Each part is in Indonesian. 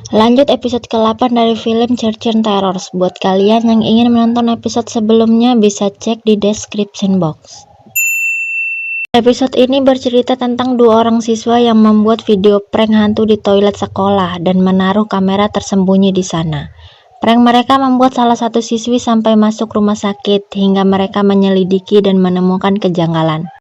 Lanjut episode ke-8 dari film Churchill Terrors. Buat kalian yang ingin menonton episode sebelumnya bisa cek di description box. Episode ini bercerita tentang dua orang siswa yang membuat video prank hantu di toilet sekolah dan menaruh kamera tersembunyi di sana. Prank mereka membuat salah satu siswi sampai masuk rumah sakit hingga mereka menyelidiki dan menemukan kejanggalan.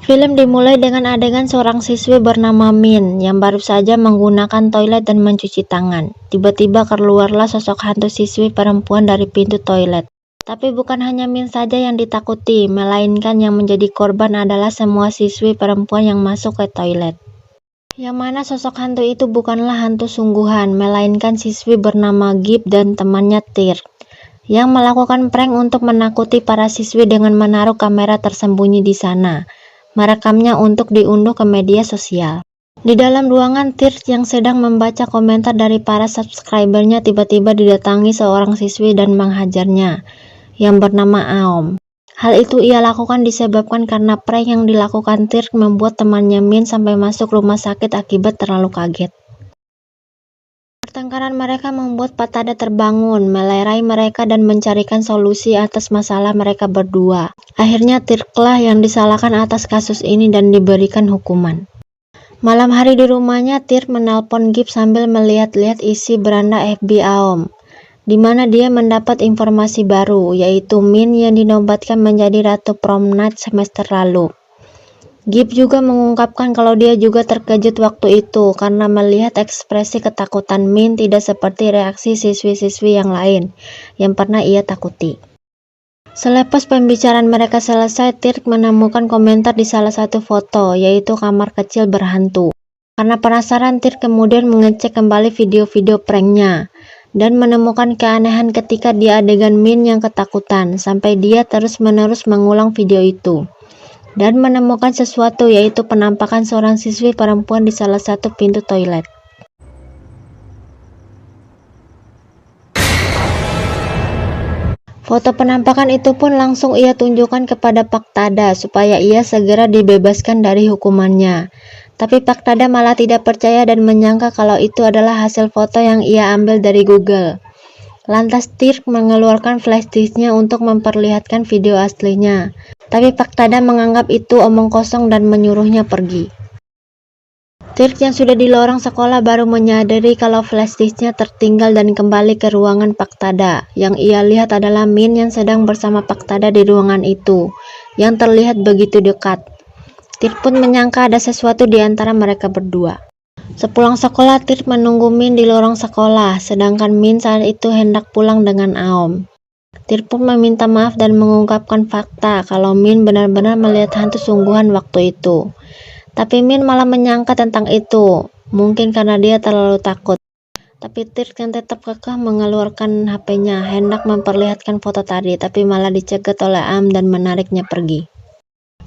Film dimulai dengan adegan seorang siswi bernama Min yang baru saja menggunakan toilet dan mencuci tangan. Tiba-tiba keluarlah sosok hantu siswi perempuan dari pintu toilet. Tapi bukan hanya Min saja yang ditakuti, melainkan yang menjadi korban adalah semua siswi perempuan yang masuk ke toilet. Yang mana sosok hantu itu bukanlah hantu sungguhan, melainkan siswi bernama Gip dan temannya Tir, yang melakukan prank untuk menakuti para siswi dengan menaruh kamera tersembunyi di sana, merekamnya untuk diunduh ke media sosial. Di dalam ruangan, Tir yang sedang membaca komentar dari para subscribernya tiba-tiba didatangi seorang siswi dan menghajarnya, yang bernama Aom. Hal itu ia lakukan disebabkan karena prank yang dilakukan Tir membuat temannya Min sampai masuk rumah sakit akibat terlalu kaget. Pertengkaran mereka membuat Patada terbangun, melerai mereka dan mencarikan solusi atas masalah mereka berdua. Akhirnya Tirklah yang disalahkan atas kasus ini dan diberikan hukuman. Malam hari di rumahnya, Tir menelpon Gip sambil melihat-lihat isi beranda FB Aom, di mana dia mendapat informasi baru, yaitu Min yang dinobatkan menjadi Ratu Prom Night semester lalu. Gip juga mengungkapkan kalau dia juga terkejut waktu itu karena melihat ekspresi ketakutan Min tidak seperti reaksi siswi-siswi yang lain yang pernah ia takuti. Selepas pembicaraan mereka selesai, Tirk menemukan komentar di salah satu foto, yaitu kamar kecil berhantu. Karena penasaran, Tirk kemudian mengecek kembali video-video pranknya dan menemukan keanehan ketika di adegan Min yang ketakutan, sampai dia terus-menerus mengulang video itu dan menemukan sesuatu, yaitu penampakan seorang siswi perempuan di salah satu pintu toilet. Foto penampakan itu pun langsung ia tunjukkan kepada Paktada supaya ia segera dibebaskan dari hukumannya. Tapi Paktada malah tidak percaya dan menyangka kalau itu adalah hasil foto yang ia ambil dari Google. Lantas Tirk mengeluarkan flash disknya untuk memperlihatkan video aslinya. Tapi Paktada menganggap itu omong kosong dan menyuruhnya pergi. Tirk yang sudah di lorong sekolah baru menyadari kalau flash disknya tertinggal dan kembali ke ruangan Paktada. Yang ia lihat adalah Min yang sedang bersama Paktada di ruangan itu, yang terlihat begitu dekat. Tirk pun menyangka ada sesuatu di antara mereka berdua. Sepulang sekolah, Tirk menunggu Min di lorong sekolah, sedangkan Min saat itu hendak pulang dengan Aom. Tirk pun meminta maaf dan mengungkapkan fakta kalau Min benar-benar melihat hantu sungguhan waktu itu. Tapi Min malah menyangka tentang itu, mungkin karena dia terlalu takut. Tapi Tirk yang tetap kekeh mengeluarkan HP-nya, hendak memperlihatkan foto tadi, tapi malah dicegat oleh Aom dan menariknya pergi.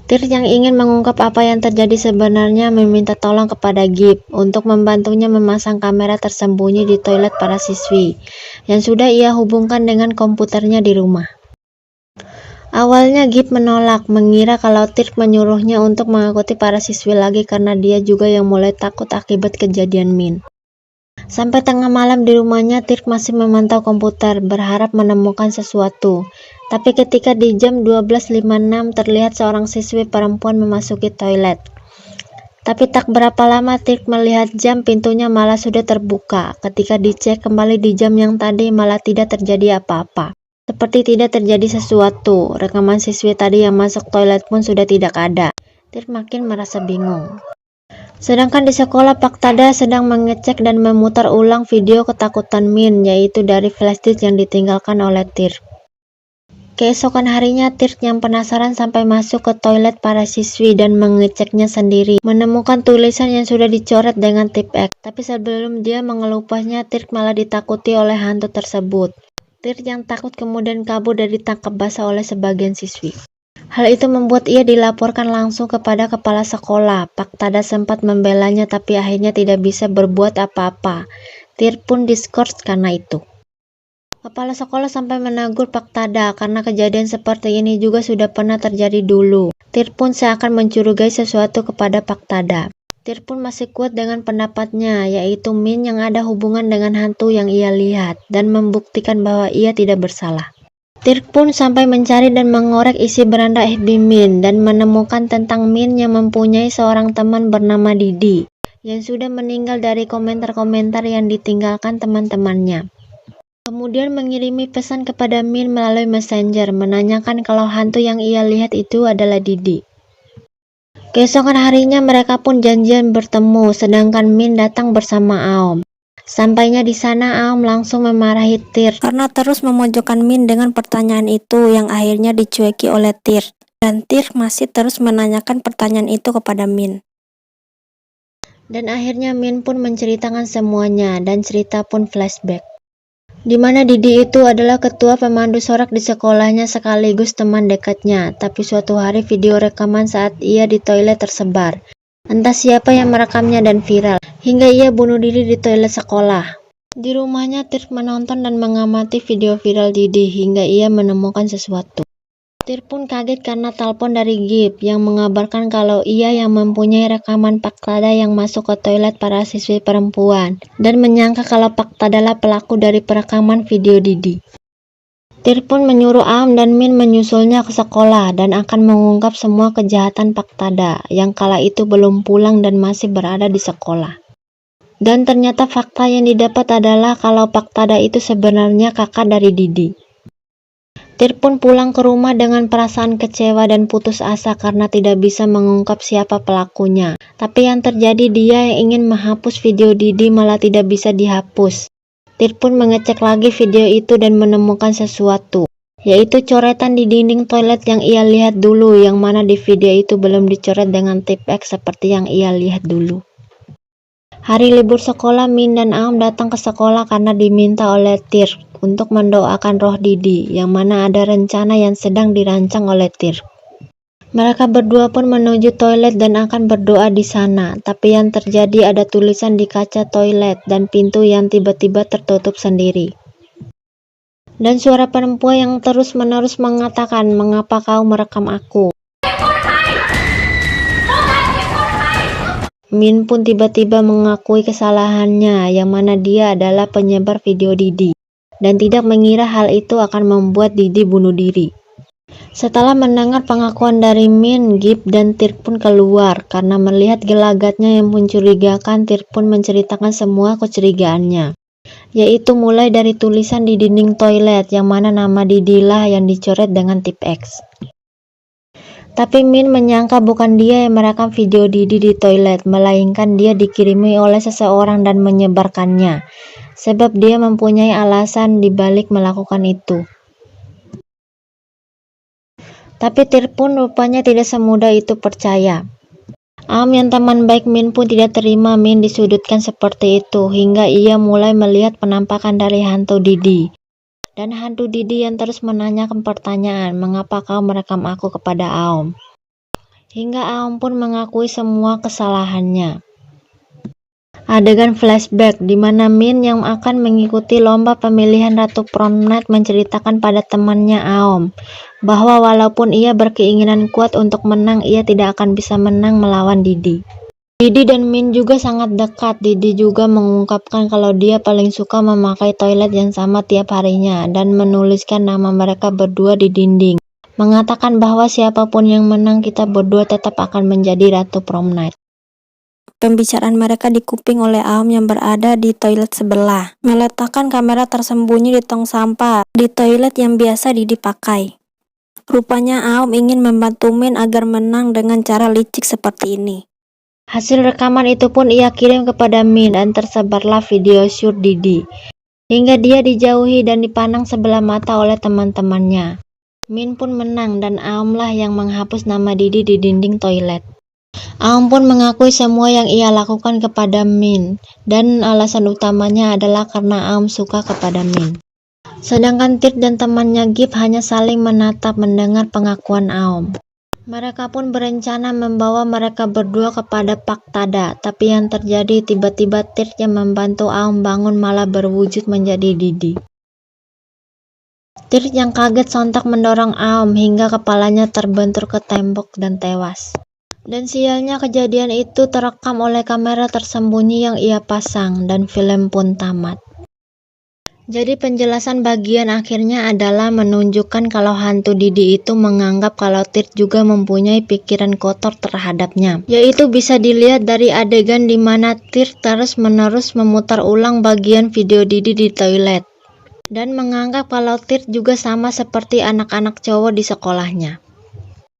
Tir yang ingin mengungkap apa yang terjadi sebenarnya meminta tolong kepada Gip untuk membantunya memasang kamera tersembunyi di toilet para siswi yang sudah ia hubungkan dengan komputernya di rumah. Awalnya Gip menolak, mengira kalau Tir menyuruhnya untuk mengikuti para siswi lagi karena dia juga yang mulai takut akibat kejadian Min. Sampai tengah malam di rumahnya, Tir masih memantau komputer, berharap menemukan sesuatu. Tapi ketika di jam 12.56 terlihat seorang siswi perempuan memasuki toilet. Tapi tak berapa lama Tir melihat jam, pintunya malah sudah terbuka. Ketika dicek kembali di jam yang tadi malah tidak terjadi apa-apa. Seperti tidak terjadi sesuatu. Rekaman siswi tadi yang masuk toilet pun sudah tidak ada. Tir makin merasa bingung. Sedangkan di sekolah, Paktada sedang mengecek dan memutar ulang video ketakutan Min, yaitu dari flash disk yang ditinggalkan oleh Tir. Keesokan harinya, Tir yang penasaran sampai masuk ke toilet para siswi dan mengeceknya sendiri, menemukan tulisan yang sudah dicoret dengan tip X. Tapi sebelum dia mengelupasnya, Tir malah ditakuti oleh hantu tersebut. Tir yang takut kemudian kabur dari ditangkap basah oleh sebagian siswi. Hal itu membuat ia dilaporkan langsung kepada kepala sekolah. Paktada sempat membelanya tapi akhirnya tidak bisa berbuat apa-apa. Tir pun diskors karena itu. Kepala sekolah sampai menegur Pak Tada karena kejadian seperti ini juga sudah pernah terjadi dulu. Tir pun seakan mencurigai sesuatu kepada Pak Tada. Tir pun masih kuat dengan pendapatnya, yaitu Min yang ada hubungan dengan hantu yang ia lihat dan membuktikan bahwa ia tidak bersalah. Tir pun sampai mencari dan mengorek isi beranda FB Min dan menemukan tentang Min yang mempunyai seorang teman bernama Didi yang sudah meninggal dari komentar-komentar yang ditinggalkan teman-temannya. Kemudian mengirimi pesan kepada Min melalui Messenger menanyakan kalau hantu yang ia lihat itu adalah Didi. Keesokan harinya mereka pun janjian bertemu, sedangkan Min datang bersama Aom. Sampainya di sana, Aom langsung memarahi Tir karena terus memojokkan Min dengan pertanyaan itu yang akhirnya dicueki oleh Tir. Dan Tir masih terus menanyakan pertanyaan itu kepada Min. Dan akhirnya Min pun menceritakan semuanya dan cerita pun flashback. Di mana Didi itu adalah ketua pemandu sorak di sekolahnya sekaligus teman dekatnya, tapi suatu hari video rekaman saat ia di toilet tersebar. Entah siapa yang merekamnya dan viral, hingga ia bunuh diri di toilet sekolah. Di rumahnya Tir menonton dan mengamati video viral Didi hingga ia menemukan sesuatu. Tir pun kaget karena telepon dari Gip yang mengabarkan kalau ia yang mempunyai rekaman Pak Tada yang masuk ke toilet para siswi perempuan dan menyangka kalau Pak Tada adalah pelaku dari perekaman video Didi. Tir pun menyuruh Aom dan Min menyusulnya ke sekolah dan akan mengungkap semua kejahatan Pak Tada yang kala itu belum pulang dan masih berada di sekolah. Dan ternyata fakta yang didapat adalah kalau Pak Tada itu sebenarnya kakak dari Didi. Tir pun pulang ke rumah dengan perasaan kecewa dan putus asa karena tidak bisa mengungkap siapa pelakunya. Tapi yang terjadi dia yang ingin menghapus video Didi malah tidak bisa dihapus. Tir pun mengecek lagi video itu dan menemukan sesuatu, yaitu coretan di dinding toilet yang ia lihat dulu, yang mana di video itu belum dicoret dengan tip X seperti yang ia lihat dulu. Hari libur sekolah, Min dan Aom datang ke sekolah karena diminta oleh Tir untuk mendoakan roh Didi, yang mana ada rencana yang sedang dirancang oleh Tir. Mereka berdua pun menuju toilet dan akan berdoa di sana, tapi yang terjadi ada tulisan di kaca toilet dan pintu yang tiba-tiba tertutup sendiri. Dan suara perempuan yang terus-menerus mengatakan, "Mengapa kau merekam aku?" Min pun tiba-tiba mengakui kesalahannya, yang mana dia adalah penyebar video Didi, dan tidak mengira hal itu akan membuat Didi bunuh diri. Setelah mendengar pengakuan dari Min, Gip dan Tir pun keluar. Karena melihat gelagatnya yang mencurigakan, Tir pun menceritakan semua kecurigaannya, yaitu mulai dari tulisan di dinding toilet, yang mana nama Didi lah yang dicoret dengan tip X. Tapi Min menyangka bukan dia yang merekam video Didi di toilet, melainkan dia dikirimi oleh seseorang dan menyebarkannya, sebab dia mempunyai alasan dibalik melakukan itu. Tapi Tir pun rupanya tidak semudah itu percaya. Aom yang teman baik Min pun tidak terima Min disudutkan seperti itu, hingga ia mulai melihat penampakan dari hantu Didi. Dan hantu Didi yang terus menanyakan pertanyaan, "Mengapa kau merekam aku?" kepada Aom. Hingga Aom pun mengakui semua kesalahannya. Adegan flashback di mana Min yang akan mengikuti lomba pemilihan Ratu Prom Night menceritakan pada temannya Aom bahwa walaupun ia berkeinginan kuat untuk menang, ia tidak akan bisa menang melawan Didi. Didi dan Min juga sangat dekat. Didi juga mengungkapkan kalau dia paling suka memakai toilet yang sama tiap harinya dan menuliskan nama mereka berdua di dinding, mengatakan bahwa siapapun yang menang, kita berdua tetap akan menjadi Ratu Prom Night. Pembicaraan mereka dikuping oleh Aom yang berada di toilet sebelah, meletakkan kamera tersembunyi di tong sampah di toilet yang biasa Didi pakai. Rupanya Aom ingin membantu Min agar menang dengan cara licik seperti ini. Hasil rekaman itu pun ia kirim kepada Min dan tersebarlah video shoot Didi, hingga dia dijauhi dan dipandang sebelah mata oleh teman-temannya. Min pun menang dan Aom lah yang menghapus nama Didi di dinding toilet. Aom pun mengakui semua yang ia lakukan kepada Min, dan alasan utamanya adalah karena Aom suka kepada Min. Sedangkan Tir dan temannya Gip hanya saling menatap mendengar pengakuan Aom. Mereka pun berencana membawa mereka berdua kepada Pak Tada, tapi yang terjadi tiba-tiba Tir yang membantu Aom bangun malah berwujud menjadi Didi. Tirth yang kaget sontak mendorong Aom hingga kepalanya terbentur ke tembok dan tewas. Dan sialnya kejadian itu terekam oleh kamera tersembunyi yang ia pasang dan film pun tamat. Jadi penjelasan bagian akhirnya adalah menunjukkan kalau hantu Didi itu menganggap kalau Tirth juga mempunyai pikiran kotor terhadapnya. Yaitu bisa dilihat dari adegan di mana Tirth terus-menerus memutar ulang bagian video Didi di toilet. Dan menganggap kalau Tirth juga sama seperti anak-anak cowok di sekolahnya.